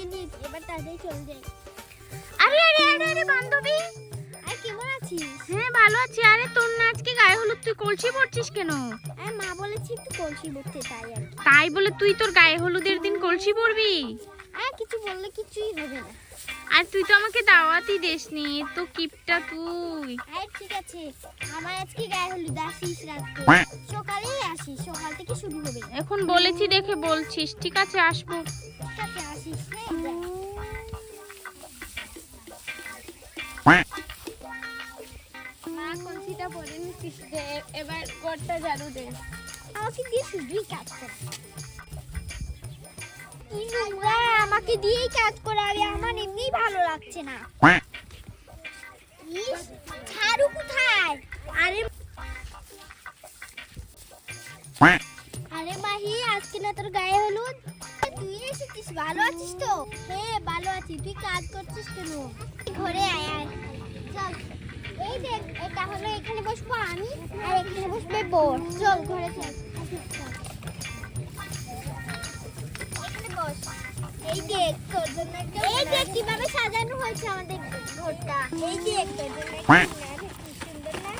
দেখে নিয়েছি, এবার তাড়াতাড়ি চলে যাই। আরে আরে আরে আরে বান্ধবী, আর কেমন আছিস? হ্যাঁ ভালো আছি। আরে তোর না আজকে গায়ে হলুদ, তুই কলসি পরছিস কেন? আর মা বলেছে একটু কলসি ভরতে, তাই আর কি। তাই বলে তুই তোর গায়ে হলুদের দিন কলসি পরবি? আর কিছু বললে কিছুই হবে না। আর তুই তো আমাকে দাওয়াতই দেসনি, তো কিপটা তুই। আর ঠিক আছে, আমার আজকে গায়ে হলুদ, আসিস রাত্রে, সকালেই আসিস, সকাল থেকে শুরু হবে। এখন বলেছি দেখে বলছিস, ঠিক আছে আসবো। ঠিক আছে আসিস, হ্যাঁ যা। মা কলসিটা পরে নিছিস, এবার ঘরটা ঝাড়ু দে। আমাকে দিয়ে শুধুই কাজ করে, কি নোংরা, আমাকে দিয়েই কাজ করাবে, আমার এমনিই ভালো লাগছে না। ইস, ঝাড়ু কোথায়? আরে আরে মাহি, আজকে না তোর গায়ে হলুদ, তুই এসেছিস, ভালো আছিস তো? হ্যাঁ ভালো আছি, তুই কাজ করছিস কেন? ঘরে আয় আয়, চল। এই দেখ, এটা হলো, এখানে বসবো আমি, আর এখানে বসবে বোন। চল ঘরে চল, এখানে বস। এই দেখ তোর জন্য একটা, এই দেখ কিভাবে সাজানো হয়েছে আমাদের ঘরটা, এই দেখ তোর জন্য একটা মুন্না, কি সুন্দর না?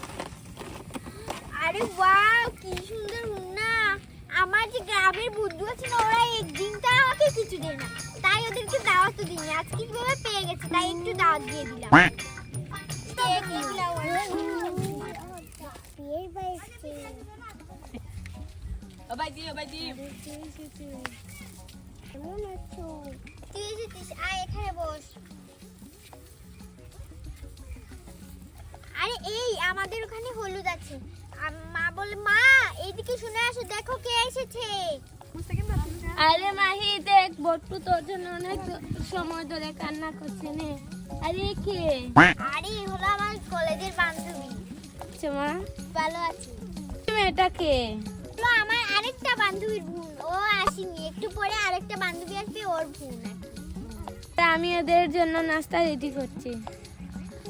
আরে ওয়াও, কি সুন্দর মুন্না। আমার যে গ্রামের বন্ধু আছে না, ওরা একদিনটা আমাকে কিছু দেয় না, তাই ওদেরকে দাওয়াত দিইনি, আজকে কিভাবে পেয়ে গেছে, তাই একটু দাওয়াত দিয়ে দিলাম। দেখ এগুলা ওরা বিয়ের বাড়িতে। কেমন আছো? তুই এসেছিস, আয় এখানে বস। আরে এই আমাদের ওখানে হলুদ আছে, মা বলে, মা এইদিকে শুনে আসো, দেখো কে এসেছে। আরে মাহি দেখ, বট্টু তোর জন্য অনেক সময় ধরে কান্না করছে নে। আরে কে? আরে এ হলো আমার কলেজের বান্ধবী। আচ্ছা মা, ভালো আছি। মেয়েটা কে? হলো আমার আরেকটা বান্ধবীর বোন, ও আসেনি, একটু পরে আরেকটা বান্ধবী আসবে, ওর বোন। তা আমি ওদের জন্য নাস্তা রেডি করছি।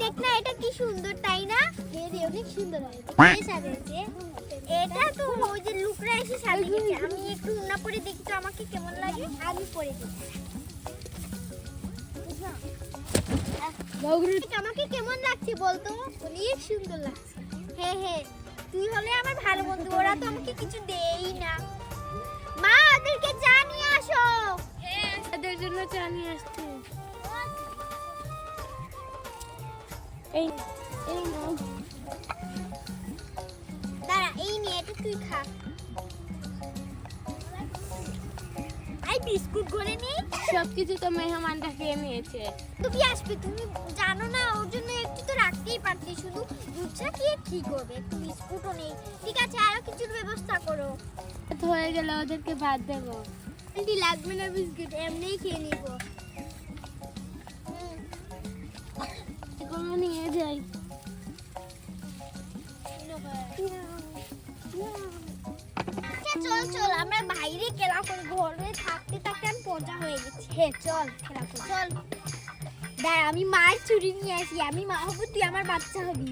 দেখ না, এটা কি সুন্দর, তাই না? হ্যাঁ রে, অনেক সুন্দর হয়েছে, কে সাজিয়েছে? এটা তো ওই যে লুকরা এসে সাজিয়েছে। আমি একটু উন্না পরে দেখি তো আমাকে কেমন লাগে, আমি পরে দেখি। আমাকে কেমন লাগছে বলতো? অনেক সুন্দর লাগছে। হ্যাঁ হ্যাঁ, তুই হলে আমার ভালো বন্ধু, ওরা তো আমাকে কিছু দেয়ই না। মা ওদেরকে চা নিয়ে আসো। হ্যাঁ, ওদের জন্য চা নিয়ে আসছি। এই এই নাও। দাঁড়া, এই নিয়ে এটা তুই খা। আই বিস্কুট করে নি, সবকিছু তো মেহমানটা খেয়ে নিয়েছে। তুমি আসবে, তুমি জানো না, ওর জন্য একটু তো রাখতেই পারতি, শুধু দুধ চা খেয়ে কি করবে, একটু বিস্কুটও নেই। ঠিক আছে, আরো কিছুর ব্যবস্থা করো। হয়ে গেল, ওদেরকে ভাত দেবো। আন্টি লাগবে না বিস্কুট, এমনিই খেয়ে নিব। এগুলো নিয়ে যাই। চল চল, আমরা বাইরে খেলা করি, ঘরে থাকতে থাকতে আমি পচা হয়ে গেছি। হে চল খেলা করি, চল। দাঁড়া, আমি মায়ের চুড়ি নিয়ে আসি, আমি মা হবো, তুই আমার বাচ্চা হবি।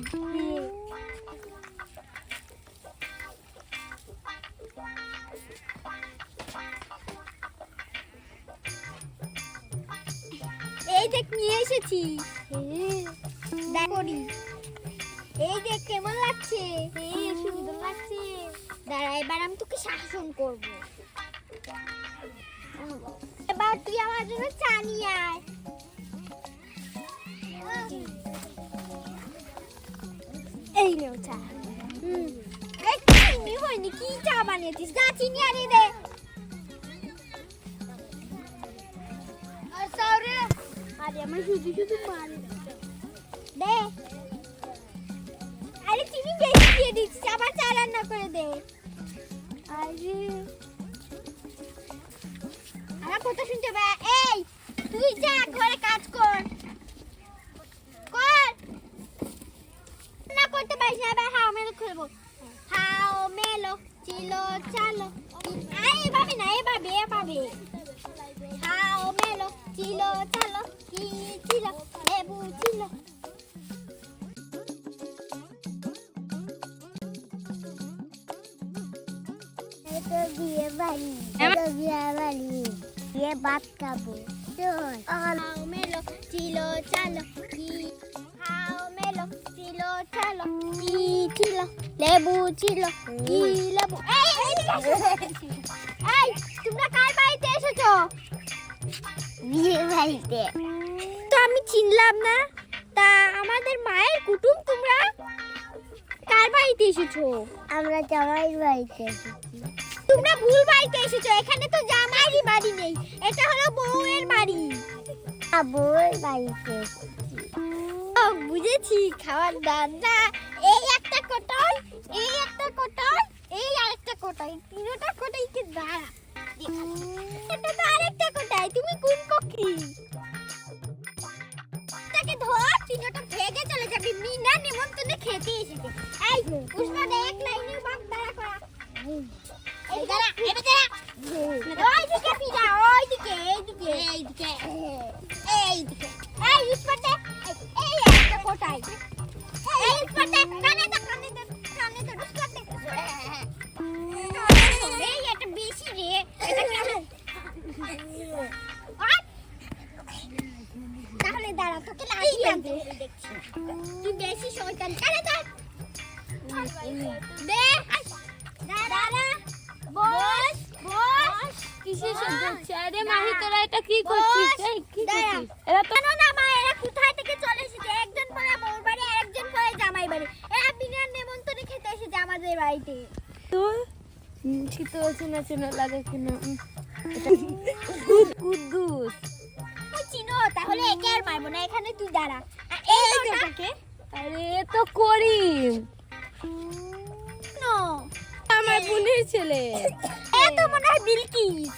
এই দেখ নিয়ে এসেছি, দেখ করি। এই দেখ কেমন লাগছে, সুন্দর লাগছে। দাঁড়া, এবার আমি তোকে শাসন করব। এবার তুই আমার জন্য চা নিয়ে আয়। এই নেও চা। এই চিনি হয়নি, কি চা বানিয়েছিস? যা চিনি আনিয়ে দে। আরে আমার শুধু শুধু মারি দে। আরে চিনি বেশি দিয়ে দিচ্ছিস, আবার চা রান্না করে দে। আরে আমার কথা শুনতে হবে। এই তুই যা ঘরে কাজ কর, কর না করতে পারিস না, এবার হাও মেলো খেলবো। হাও মেলো চিলো চালো, এভাবে না, এভাবে এভাবে। হাও মেলো চিলো চালো, কি ছিল লেবু ছিল। বিয়ে বাড়ি, বিয়ে বাড়ি, বিয়ে ভাত খাবো। খাও মেলো ছিল চালো কি খাও মেলো ছিল চালো কি ছিল লেবু ছিল কি লেবু এই তোমরা কার বাড়িতে এসেছো? বিয়ে বাড়িতে। তো আমি চিনলাম না, তা আমাদের মায়ের কুটুম তোমরা কার বাড়িতে এসেছো? আমরা জামাইয়ের বাড়িতে এসেছি। তোমরা ভুল বাড়িতে এসেছো, এখানে তো জামাইয়ের বাড়ি নেই, এটা হলো বউয়ের বাড়ি। বউয়ের বাড়িতে এসেছি। ও বুঝেছি, খাওয়ার দাদা। এই একটা কোটাই, এই একটা কোটাই, এই আরেকটা কোটাই, তিনটা কোটাই কে দাঁড়া। এটা তো আরেকটা কোটাই, তুমি কোন পক্ষী? তাকে ধর, তিনটা ভেগে চলে যাবে। মিনা নেমন্তন্নে খেতে এসেছে। এই পুষ্পা দেখ লাইনে বাগ দাঁড়া করা। এই দাঁড়া, এই দাঁড়া। ওইদিকে পিড়া, ওইদিকে, এইদিকে, এইদিকে, এইদিকে। এই পুষ্পা এই একটা কোটাই। এই পুষ্পা কানে তো পুষ্পা এই এটা বেশি রে, এটা কেমন? তাহলে দাঁড়া, তোকে লাঠি আনতে দেখছি। তুই বেশি শয়তান। কানে তো দে, দাঁড়া, বস, বস। কিসের শব্দ হচ্ছে? আরে মাহি তোরা এটা কি করছিস? এই কি করছিস? এরা তো না মা, এরা কোথায় থেকে চলে এসেছে? একজন পরে বউর বাড়ি, আরেকজন পরে জামাই বাড়ি। এরা বিনা নেমন্তন্নে খেতে এসেছে আমাদের বাড়িতে। তো শীত চেনা লাগে কেন? কুদ্দুস তুই চিনো, তাহলে একে আর মারবো না। এখানে তুই দাঁড়া। এই লোকটাকে, আরে এ তো করিম, নো আমার বোনের ছেলে। এ তো মনে হয় বিলকিস।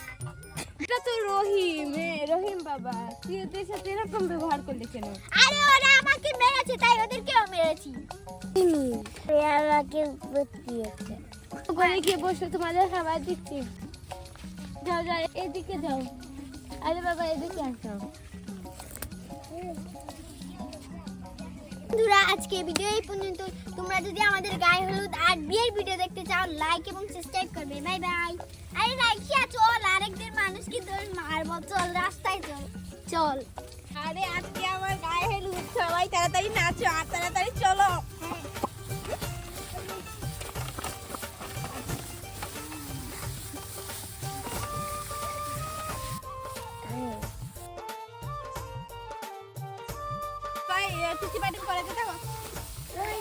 এটা তো রহিম। রহিম বাবা, তুই ওদের সাথে এরকম ব্যবহার করলি কেন? আরে ওরা আমাকে মেরেছে, তাই ওদেরকেও মেরেছি। আমাকে বসিয়েছে। ঘরে গিয়ে বসে তোমাদের খাবার দিচ্ছি। যাও যাও, এদিকে যাও। আরে বাবা এদিকে আসো। বন্ধুরা, আজকে ভিডিও এই পর্যন্ত। তোমরা যদি আমাদের গায়ে হলুদ আর বিয়ের ভিডিও দেখতে চাও, লাইক এবং সাবস্ক্রাইব করবে। Bye bye. আরে রাখিয়া চল, আরেকদের মানুষকে তোর মারবো। চল রাস্তায় চল, চল। আরে আজকে আমার গায়ে হলুদ, সবাই তাড়াতাড়ি নাচো আর তাড়াতাড়ি চলো।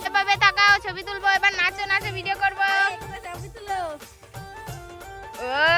এভাবে তাকাও, ছবি তুলবো, এবার নাচো নাচো ভিডিও করবো। ছবি তুলো। ও